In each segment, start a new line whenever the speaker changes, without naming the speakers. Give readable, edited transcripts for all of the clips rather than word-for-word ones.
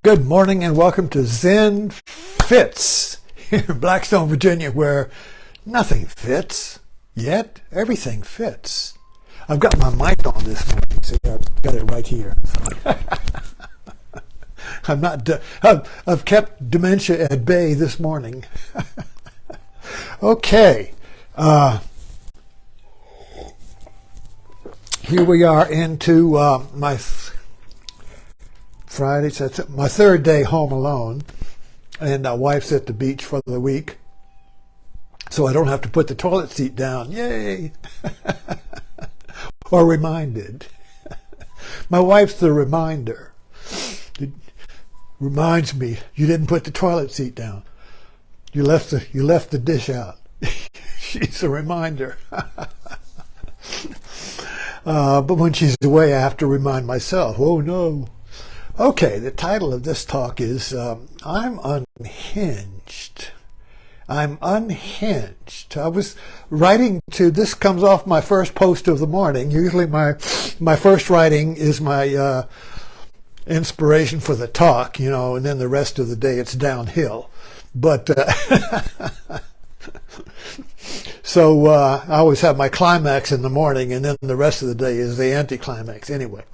Good morning and welcome to Zen Fits here in Blackstone, Virginia, where nothing fits, yet everything fits. I've got my mic on this morning, so I've got it right here. I've kept dementia at bay this morning. Okay. Here we are into my Friday, so it's my third day home alone, and my wife's at the beach for the week, so I don't have to put the toilet seat down. Yay! Or reminded. My wife's the reminder. It reminds me, you didn't put the toilet seat down. You left the dish out. She's a reminder. But when she's away, I have to remind myself, oh no. Okay, the title of this talk is I'm Unhinged. I'm unhinged. I was writing this comes off my first post of the morning. Usually my first writing is my inspiration for the talk, and then the rest of the day it's downhill. But so I always have my climax in the morning, and then the rest of the day is the anticlimax. Anyway.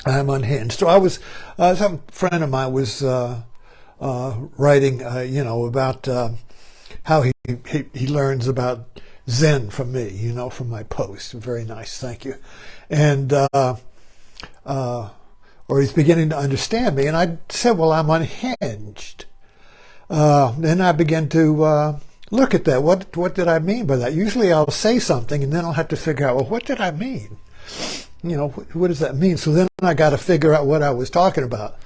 I'm unhinged. So I was, some friend of mine was writing, about how he learns about Zen from me, from my post. Very nice, thank you. And or he's beginning to understand me. And I said, well, I'm unhinged. Then I began to look at that. What did I mean by that? Usually I'll say something and then I'll have to figure out, well, what did I mean? What does that mean? So then I got to figure out what I was talking about,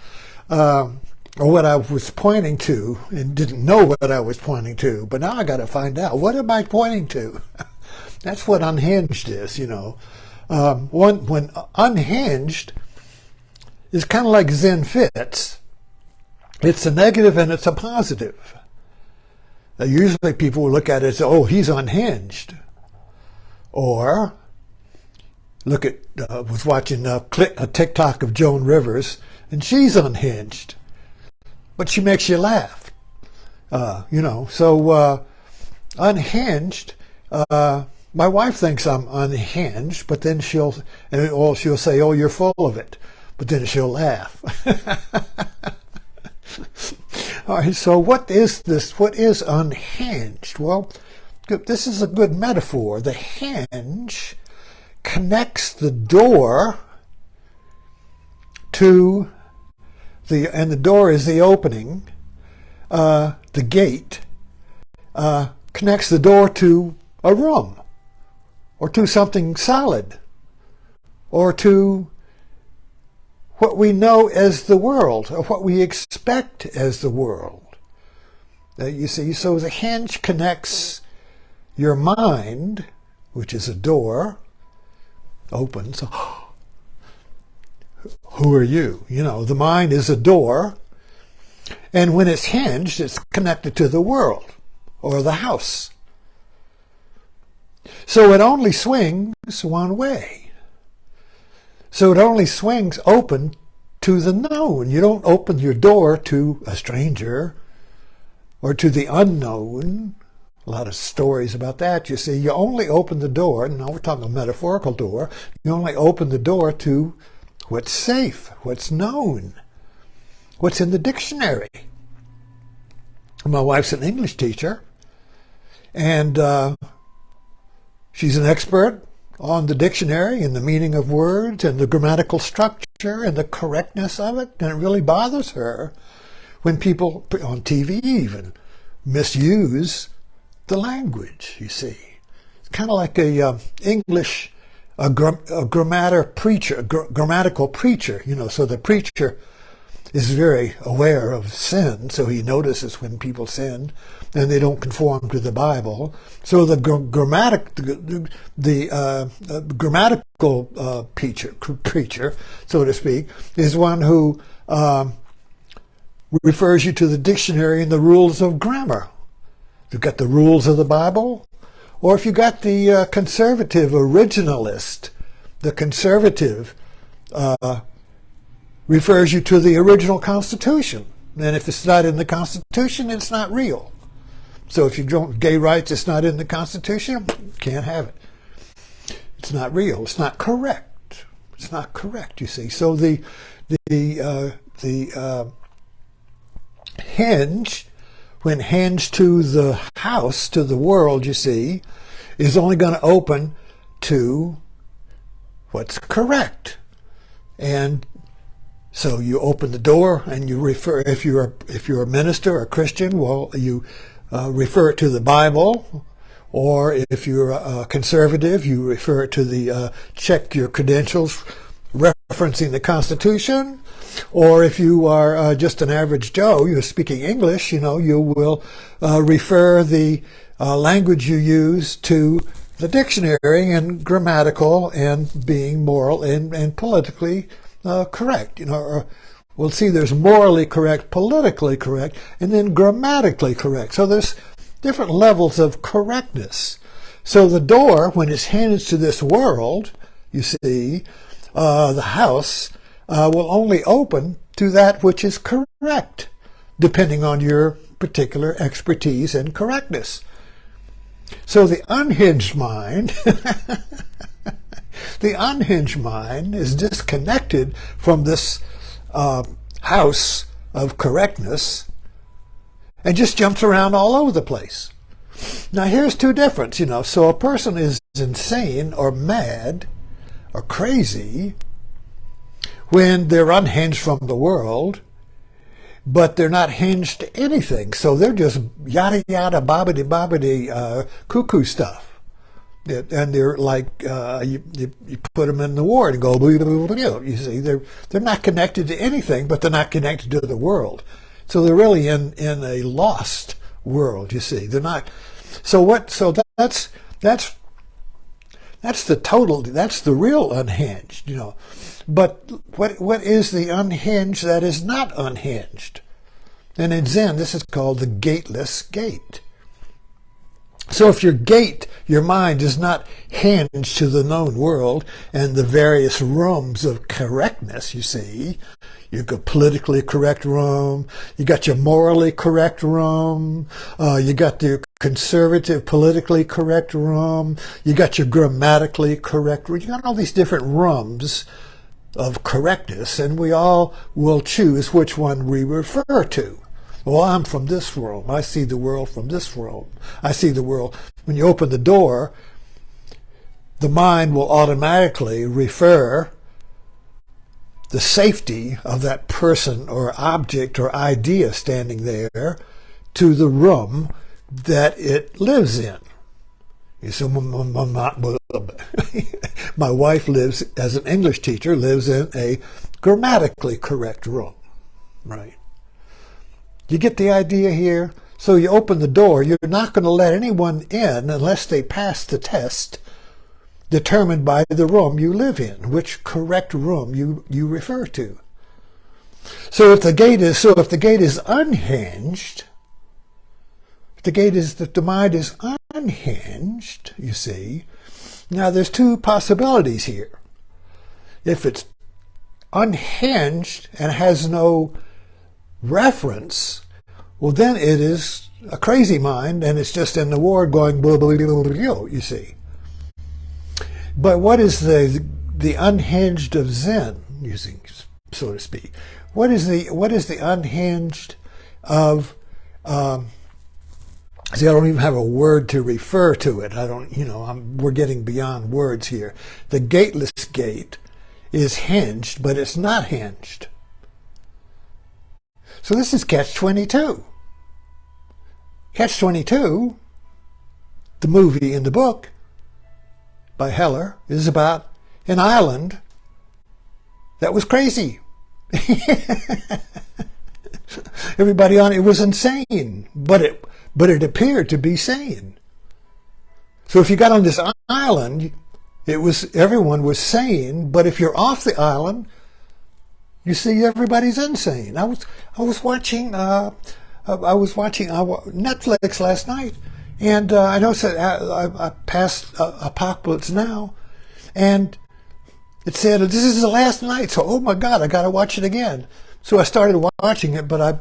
or what I was pointing to, and didn't know what I was pointing to. But now I got to find out, what am I pointing to? That's what unhinged is, when unhinged is kind of like Zen Fits. It's a negative and it's a positive. Usually people will look at it and say, oh, he's unhinged. Or was watching a TikTok of Joan Rivers, and she's unhinged, but she makes you laugh. So unhinged. My wife thinks I'm unhinged, but then she'll say, "Oh, you're full of it," but then she'll laugh. All right. So what is this? What is unhinged? Well, this is a good metaphor. The hinge connects the door to and the door is the opening, the gate, connects the door to a room, or to something solid, or to what we know as the world, or what we expect as the world. You see, so the hinge connects your mind, which is a door, open. So, who are you? The mind is a door, and when it's hinged, it's connected to the world or the house. So it only swings one way. So it only swings open to the known. You don't open your door to a stranger or to the unknown. A lot of stories about that. You see, you only open the door, and now we're talking a metaphorical door, you only open the door to what's safe, what's known, what's in the dictionary. My wife's an English teacher, and she's an expert on the dictionary and the meaning of words and the grammatical structure and the correctness of it, and it really bothers her when people, on TV even, misuse the language, you see. It's kind of like a grammatical preacher, so the preacher is very aware of sin, so he notices when people sin and they don't conform to the Bible. So the grammatical preacher, so to speak, is one who refers you to the dictionary and the rules of grammar. You've got the rules of the Bible, or if you got the conservative originalist, the conservative refers you to the original Constitution. And if it's not in the Constitution, it's not real. So if you don't gay rights, it's not in the Constitution, can't have it. It's not real. It's not correct. It's not correct, you see. So the hinge, when hinged to the house, to the world, you see, is only going to open to what's correct. And so you open the door and you refer, if you're a minister or a Christian, well, you refer it to the Bible, or if you're a conservative, you refer it to the check your credentials referencing the Constitution, or if you are just an average Joe, you're speaking English, you know, you will refer the language you use to the dictionary and grammatical and being moral and politically correct. You know, or we'll see there's morally correct, politically correct, and then grammatically correct. So there's different levels of correctness. So the door, when it's handed to this world, you see, the house will only open to that which is correct, depending on your particular expertise and correctness. So the unhinged mind, the unhinged mind is disconnected from this house of correctness and just jumps around all over the place. Now here's two differences, you know. So a person is insane or mad or crazy when they're unhinged from the world, but they're not hinged to anything. So they're just yada yada bobbity bobbity cuckoo stuff. And they're like, you put them in the ward and go, you see, they're not connected to anything, but they're not connected to the world. So they're really in a lost world, you see. They're not. So what? So that's the real unhinged, you know. But what is the unhinged that is not unhinged? And in Zen, this is called the gateless gate. So if your mind is not hinged to the known world and the various rooms of correctness, you see, you got politically correct room, you got your morally correct room, you got the conservative politically correct room, you got your grammatically correct room, you got all these different rooms of correctness, and we all will choose which one we refer to. Well, I'm from this world. I see the world from this world. I see the world. When you open the door, the mind will automatically refer the safety of that person or object or idea standing there to the room that it lives in. You see, my wife lives, as an English teacher, lives in a grammatically correct room, right? You get the idea here? So you open the door, you're not going to let anyone in unless they pass the test determined by the room you live in, which correct room you refer to. So if the gate is unhinged, if the mind is unhinged, you see, now there's two possibilities here. If it's unhinged and has no reference, well, then it is a crazy mind and it's just in the ward going blah, blah, blah, blah, blah, you see. But what is the unhinged of Zen, using, so to speak? What is the unhinged of see, I don't even have a word to refer to it. We're getting beyond words here. The gateless gate is hinged, but it's not hinged. So this is Catch-22. Catch-22, the movie in the book by Heller, is about an island that was crazy. Everybody on it was insane, but it appeared to be sane. So if you got on this island, everyone was sane, but if you're off the island, you see everybody's insane. I was watching Netflix last night, and I noticed that I passed Apocalypse Now, and it said, this is the last night, so oh my God, I got to watch it again. So I started watching it, but I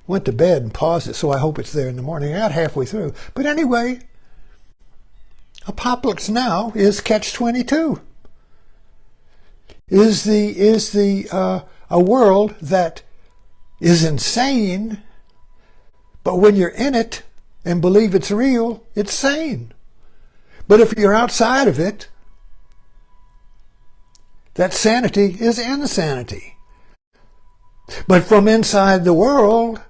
went to bed and paused it, so I hope it's there in the morning. I got halfway through. But anyway, Apocalypse Now is Catch-22. Is a world that is insane, but when you're in it and believe it's real, it's sane. But if you're outside of it, that sanity is insanity. But from inside the world,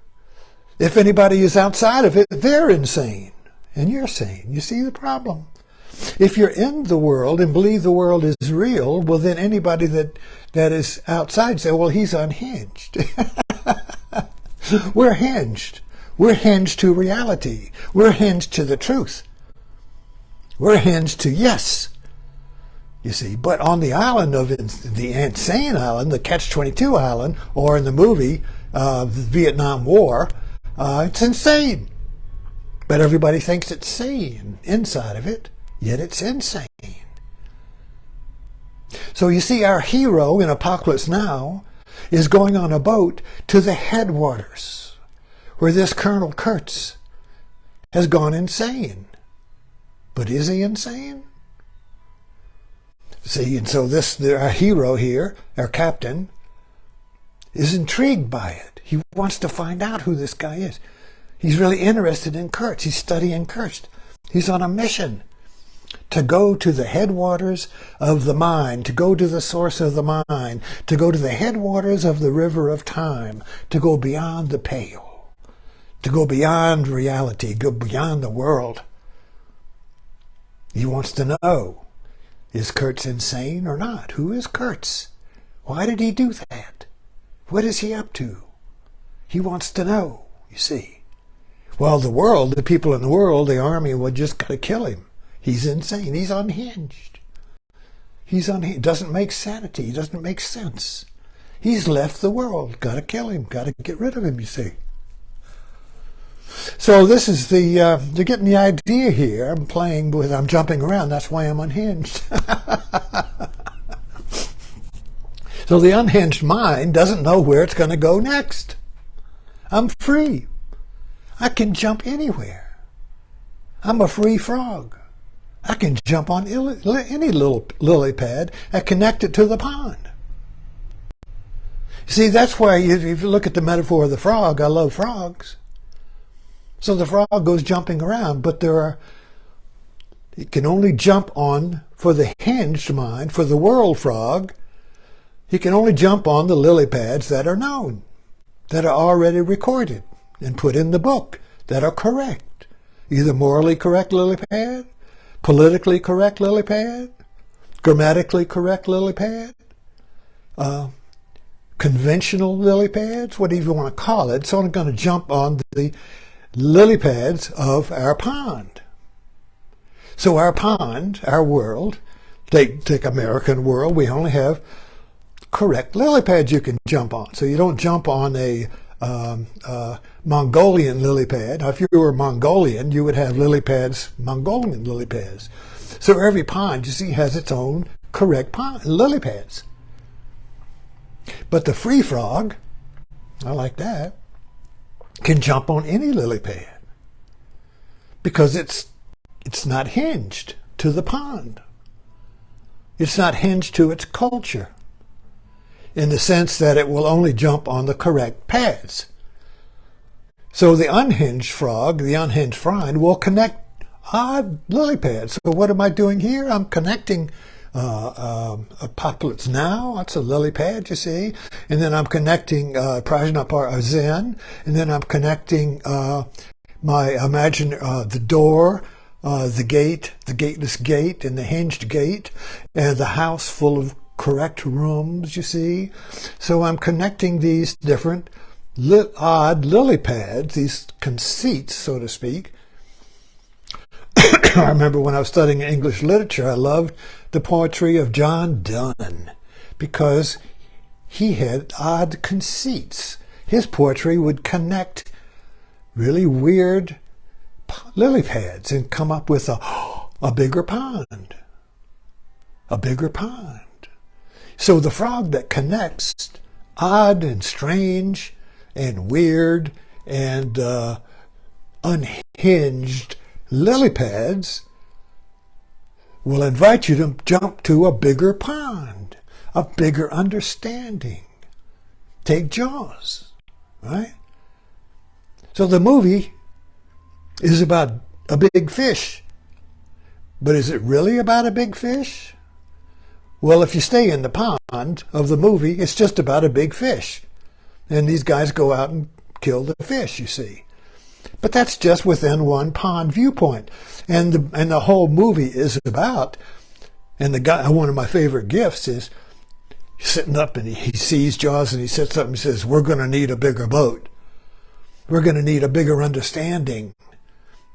if anybody is outside of it, they're insane. And you're sane. You see the problem? If you're in the world and believe the world is real, well, then anybody that is outside say, well, he's unhinged. We're hinged. We're hinged to reality. We're hinged to the truth. We're hinged to yes. You see, but on the island of the insane island, the Catch-22 island, or in the movie, the Vietnam War, it's insane. But everybody thinks it's sane inside of it, yet it's insane. So you see, our hero in Apocalypse Now is going on a boat to the headwaters, where this Colonel Kurtz has gone insane. But is he insane? See, and so our hero here, our captain, is intrigued by it. He wants to find out who this guy is. He's really interested in Kurtz. He's studying Kurtz. He's on a mission to go to the headwaters of the mind, to go to the source of the mind, to go to the headwaters of the river of time, to go beyond the pale, to go beyond reality, go beyond the world. He wants to know, is Kurtz insane or not? Who is Kurtz? Why did he do that? What is he up to? He wants to know, you see. Well, the world, the people in the world, the army would just got to kill him. He's insane. He's unhinged. He's unhinged. Doesn't make sanity. Doesn't make sense. He's left the world. Got to kill him. Got to get rid of him, you see. So this is you're getting the idea here. I'm jumping around. That's why I'm unhinged. So the unhinged mind doesn't know where it's going to go next. I'm free. I can jump anywhere. I'm a free frog. I can jump on any little lily pad and connect it to the pond. See, that's why if you look at the metaphor of the frog, I love frogs. So the frog goes jumping around, but it can only jump on, for the hinged mind, for the world frog, he can only jump on the lily pads that are known, that are already recorded and put in the book, that are correct. Either morally correct lily pad, politically correct lily pad, grammatically correct lily pad, conventional lily pads, whatever you want to call it. It's only going to jump on the lily pads of our pond. So our pond, our world, take American world, we only have correct lily pads you can jump on. So you don't jump on a Mongolian lily pad. Now, if you were Mongolian, you would have lily pads, Mongolian lily pads. So every pond, you see, has its own correct lily pads. But the free frog, I like that, can jump on any lily pad because it's not hinged to the pond. It's not hinged to its culture in the sense that it will only jump on the correct pads. So the unhinged frog, the unhinged find, will connect odd lily pads. So what am I doing here? I'm connecting Apocalypse Now. That's a lily pad, you see. And then I'm connecting Prajnaparamita Zen. And then I'm connecting the door, the gate, the gateless gate, and the hinged gate, and the house full of correct rooms, you see. So I'm connecting these different odd lily pads, these conceits, so to speak. I remember when I was studying English literature, I loved the poetry of John Donne because he had odd conceits. His poetry would connect really weird lily pads and come up with a bigger pond. A bigger pond. So the frog that connects odd and strange and weird and unhinged lily pads will invite you to jump to a bigger pond, a bigger understanding. Take Jaws, right? So the movie is about a big fish. But is it really about a big fish? Well, if you stay in the pond of the movie, it's just about a big fish. And these guys go out and kill the fish, you see. But that's just within one pond viewpoint. And the whole movie is about, and the guy, one of my favorite gifts is sitting up and he sees Jaws and he sits up and says, we're going to need a bigger boat. We're going to need a bigger understanding.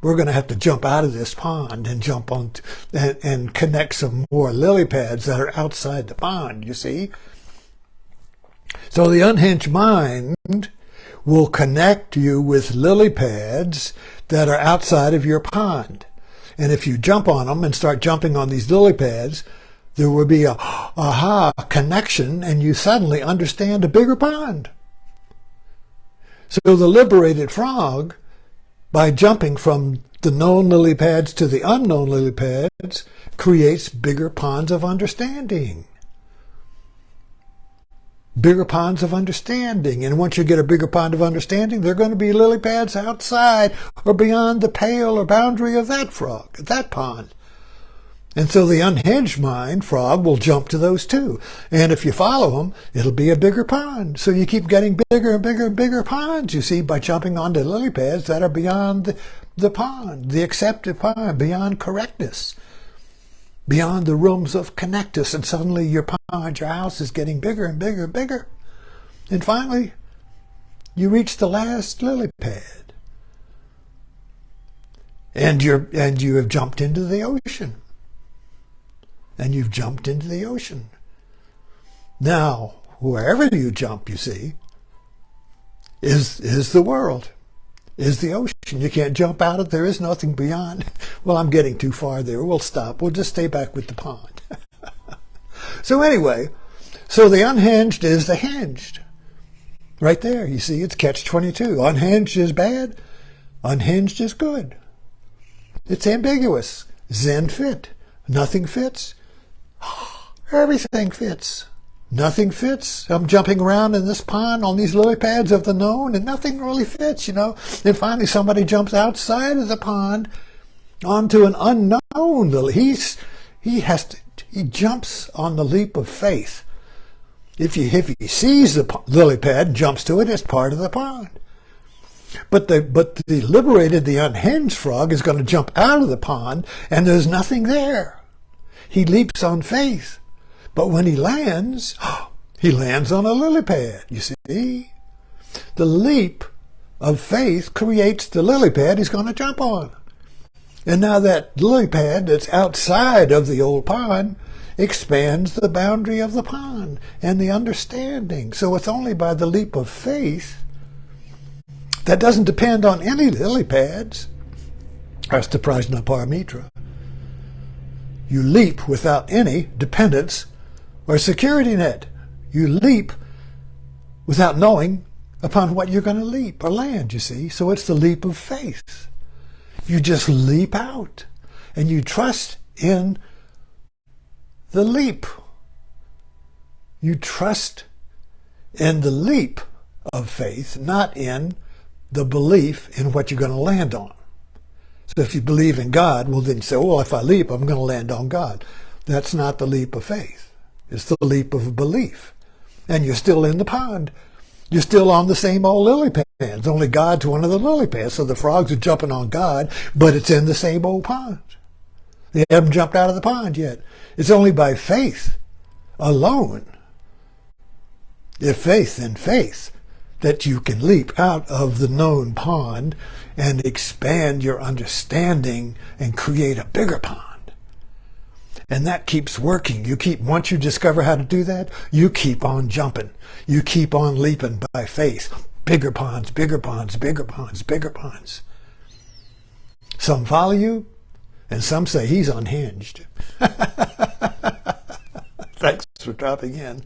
We're going to have to jump out of this pond and jump on and connect some more lily pads that are outside the pond, you see. So the unhinged mind will connect you with lily pads that are outside of your pond. And if you jump on them and start jumping on these lily pads, there will be a aha connection and you suddenly understand a bigger pond. So the liberated frog, by jumping from the known lily pads to the unknown lily pads, creates bigger ponds of understanding. Bigger ponds of understanding. And once you get a bigger pond of understanding, there are going to be lily pads outside or beyond the pale or boundary of that frog, that pond. And so the unhinged mind frog will jump to those too. And if you follow them, it'll be a bigger pond. So you keep getting bigger and bigger and bigger ponds, you see, by jumping onto lily pads that are beyond the pond, the accepted pond, beyond correctness, beyond the rooms of connectus. And suddenly your pond, your house is getting bigger and bigger and bigger. And finally, you reach the last lily pad. And you have jumped into the ocean. And you've jumped into the ocean. Now, wherever you jump, you see, is the world, is the ocean. You can't jump out of it. There is nothing beyond. Well, I'm getting too far there. We'll stop. We'll just stay back with the pond. So anyway, so the unhinged is the hinged. Right there, you see, it's catch-22. Unhinged is bad. Unhinged is good. It's ambiguous. Zen fit. Nothing fits. Everything fits. Nothing fits. I'm jumping around in this pond on these lily pads of the known and nothing really fits, you know. And finally somebody jumps outside of the pond onto an unknown. He jumps on the leap of faith. If he sees the lily pad and jumps to it, it's part of the pond. But the liberated, the unhinged frog is going to jump out of the pond and there's nothing there. He leaps on faith. But when he lands on a lily pad, you see. The leap of faith creates the lily pad he's going to jump on. And now that lily pad that's outside of the old pond expands the boundary of the pond and the understanding. So it's only by the leap of faith that doesn't depend on any lily pads. That's the Prajnaparamita. You leap without any dependence or security net. You leap without knowing upon what you're going to leap or land, you see. So it's the leap of faith. You just leap out and you trust in the leap. You trust in the leap of faith, not in the belief in what you're going to land on. So if you believe in God, well then you say, well, if I leap, I'm going to land on God. That's not the leap of faith. It's the leap of belief. And you're still in the pond. You're still on the same old lily pads. Only God's one of the lily pads. So the frogs are jumping on God, but it's in the same old pond. They haven't jumped out of the pond yet. It's only by faith alone, if faith in faith, that you can leap out of the known pond and expand your understanding and create a bigger pond. And that keeps working. Once you discover how to do that, you keep on jumping. You keep on leaping by faith. Bigger ponds, bigger ponds, bigger ponds, bigger ponds. Some follow you, and some say he's unhinged. Thanks for dropping in.